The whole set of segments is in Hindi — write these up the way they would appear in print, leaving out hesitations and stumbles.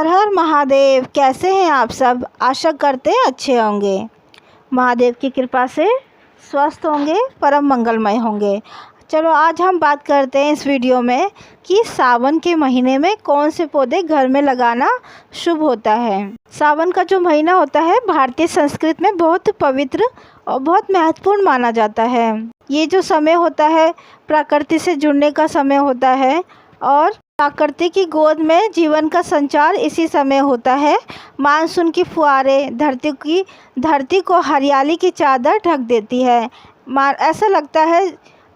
हर हर महादेव। कैसे हैं आप सब? आशा करते हैं अच्छे होंगे, महादेव की कृपा से स्वस्थ होंगे, परम मंगलमय होंगे। चलो आज हम बात करते हैं इस वीडियो में कि सावन के महीने में कौन से पौधे घर में लगाना शुभ होता है। सावन का जो महीना होता है भारतीय संस्कृति में बहुत पवित्र और बहुत महत्वपूर्ण माना जाता है। ये जो समय होता है प्रकृति से जुड़ने का समय होता है और प्रकृति की गोद में जीवन का संचार इसी समय होता है। मानसून की फुहारें धरती को हरियाली की चादर ढक देती है। ऐसा लगता है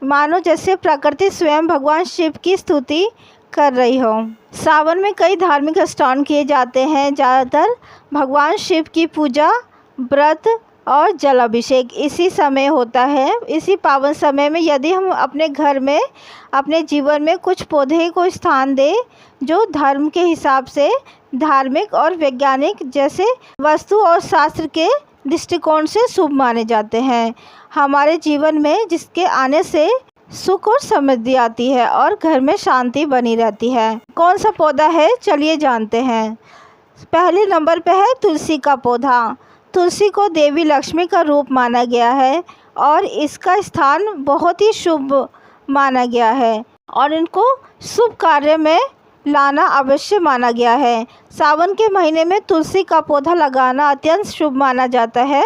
मानो जैसे प्रकृति स्वयं भगवान शिव की स्तुति कर रही हो। सावन में कई धार्मिक अनुष्ठान किए जाते हैं। ज़्यादातर भगवान शिव की पूजा, व्रत और जल अभिषेक इसी समय होता है। इसी पावन समय में यदि हम अपने घर में, अपने जीवन में कुछ पौधे को स्थान दें जो धर्म के हिसाब से धार्मिक और वैज्ञानिक जैसे वास्तु और शास्त्र के दृष्टिकोण से शुभ माने जाते हैं, हमारे जीवन में जिसके आने से सुख और समृद्धि आती है और घर में शांति बनी रहती है। कौन सा पौधा है चलिए जानते हैं। पहले नंबर पे है तुलसी का पौधा। तुलसी को देवी लक्ष्मी का रूप माना गया है और इसका स्थान बहुत ही शुभ माना गया है और इनको शुभ कार्य में लाना अवश्य माना गया है। सावन के महीने में तुलसी का पौधा लगाना अत्यंत शुभ माना जाता है।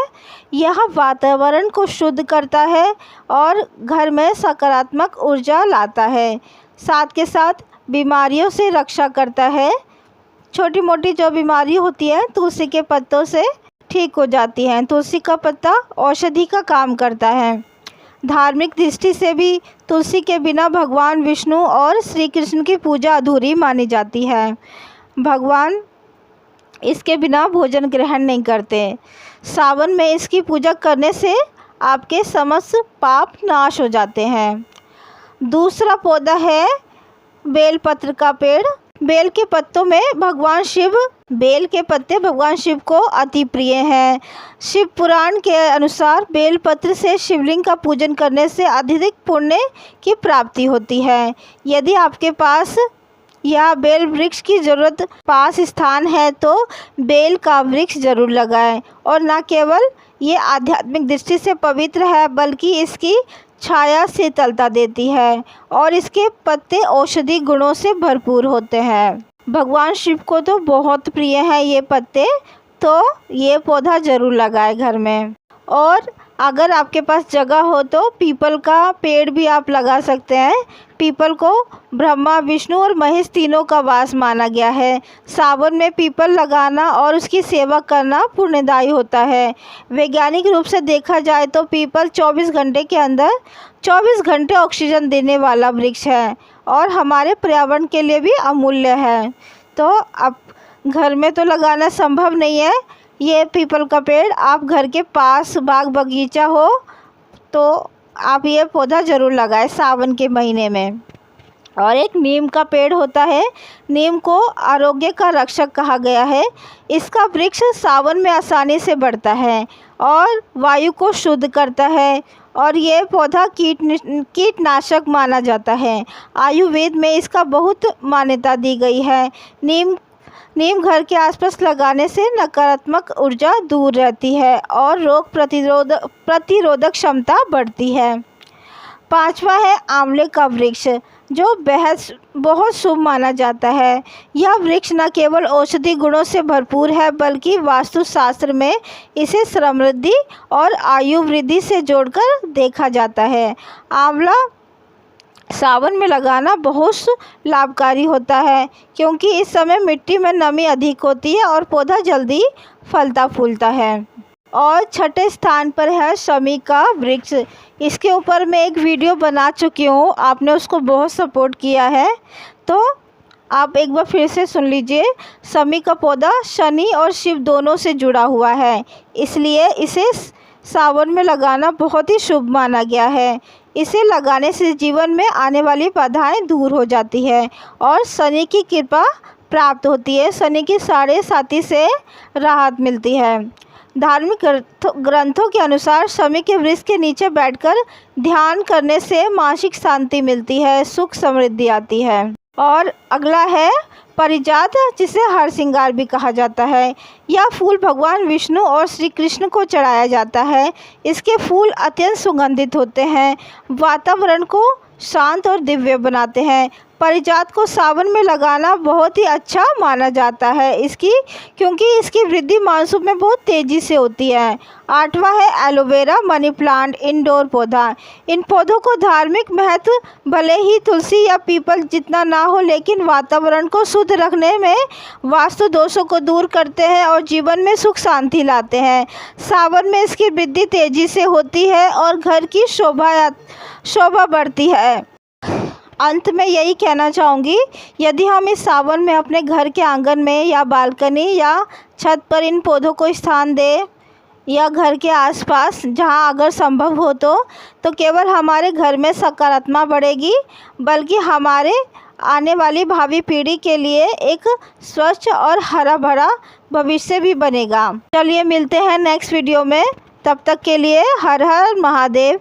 यह वातावरण को शुद्ध करता है और घर में सकारात्मक ऊर्जा लाता है, साथ के साथ बीमारियों से रक्षा करता है। छोटी मोटी जो बीमारी होती है तुलसी के पत्तों से ठीक हो जाती हैं। तुलसी का पत्ता औषधि का काम करता है। धार्मिक दृष्टि से भी तुलसी के बिना भगवान विष्णु और श्री कृष्ण की पूजा अधूरी मानी जाती है। भगवान इसके बिना भोजन ग्रहण नहीं करते। सावन में इसकी पूजा करने से आपके समस्त पाप नाश हो जाते हैं। दूसरा पौधा है बेलपत्र का पेड़। बेल के पत्ते भगवान शिव को अति प्रिय हैं। शिव पुराण के अनुसार बेलपत्र से शिवलिंग का पूजन करने से अधिक पुण्य की प्राप्ति होती है। यदि आपके पास या बेल वृक्ष की ज़रूरत पास स्थान है तो बेल का वृक्ष जरूर लगाएं। और न केवल ये आध्यात्मिक दृष्टि से पवित्र है बल्कि इसकी छाया शीतलता देती है और इसके पत्ते औषधि गुणों से भरपूर होते हैं। भगवान शिव को तो बहुत प्रिय है ये पत्ते, तो ये पौधा ज़रूर लगाए घर में। और अगर आपके पास जगह हो तो पीपल का पेड़ भी आप लगा सकते हैं। पीपल को ब्रह्मा, विष्णु और महेश तीनों का वास माना गया है। सावन में पीपल लगाना और उसकी सेवा करना पुण्यदायी होता है। वैज्ञानिक रूप से देखा जाए तो पीपल 24 घंटे के अंदर 24 घंटे ऑक्सीजन देने वाला वृक्ष है और हमारे पर्यावरण के लिए भी अमूल्य है। तो अब घर में तो लगाना संभव नहीं है ये पीपल का पेड़। आप घर के पास बाग बगीचा हो तो आप ये पौधा ज़रूर लगाएं सावन के महीने में। और एक नीम का पेड़ होता है। नीम को आरोग्य का रक्षक कहा गया है। इसका वृक्ष सावन में आसानी से बढ़ता है और वायु को शुद्ध करता है और ये पौधा कीटनाशक माना जाता है। आयुर्वेद में इसका बहुत मान्यता दी गई है। नीम घर के आसपास लगाने से नकारात्मक ऊर्जा दूर रहती है और रोग प्रतिरोधक क्षमता बढ़ती है। पांचवा है आंवले का वृक्ष जो बहुत शुभ माना जाता है। यह वृक्ष न केवल औषधि गुणों से भरपूर है बल्कि वास्तुशास्त्र में इसे समृद्धि और आयु वृद्धि से जोड़कर देखा जाता है। आंवला सावन में लगाना बहुत लाभकारी होता है क्योंकि इस समय मिट्टी में नमी अधिक होती है और पौधा जल्दी फलता फूलता है। और छठे स्थान पर है शमी का वृक्ष। इसके ऊपर मैं एक वीडियो बना चुकी हूँ, आपने उसको बहुत सपोर्ट किया है तो आप एक बार फिर से सुन लीजिए। शमी का पौधा शनि और शिव दोनों से जुड़ा हुआ है, इसलिए इसे सावन में लगाना बहुत ही शुभ माना गया है। इसे लगाने से जीवन में आने वाली बाधाएं दूर हो जाती है और शनि की कृपा प्राप्त होती है। शनि की साढ़े साथी से राहत मिलती है। धार्मिक ग्रंथों के अनुसार शमी के वृक्ष के नीचे बैठकर ध्यान करने से मानसिक शांति मिलती है, सुख समृद्धि आती है। और अगला है पारिजात, जिसे हरसिंगार भी कहा जाता है, यह फूल भगवान विष्णु और श्री कृष्ण को चढ़ाया जाता है। इसके फूल अत्यंत सुगंधित होते हैं, वातावरण को शांत और दिव्य बनाते हैं। पारिजात को सावन में लगाना बहुत ही अच्छा माना जाता है क्योंकि इसकी वृद्धि मानसून में बहुत तेज़ी से होती है। 8वां है एलोवेरा मनी प्लांट, इंडोर पौधा। इन पौधों को धार्मिक महत्व भले ही तुलसी या पीपल जितना ना हो, लेकिन वातावरण को शुद्ध रखने में, वास्तु दोषों को दूर करते हैं और जीवन में सुख शांति लाते हैं। सावन में इसकी वृद्धि तेज़ी से होती है और घर की शोभा बढ़ती है। अंत में यही कहना चाहूँगी, यदि हम इस सावन में अपने घर के आंगन में या बालकनी या छत पर इन पौधों को स्थान दें या घर के आसपास जहां अगर संभव हो तो केवल हमारे घर में सकारात्मकता बढ़ेगी, बल्कि हमारे आने वाली भावी पीढ़ी के लिए एक स्वच्छ और हरा भरा भविष्य भी बनेगा। चलिए मिलते हैं नेक्स्ट वीडियो में, तब तक के लिए हर हर महादेव।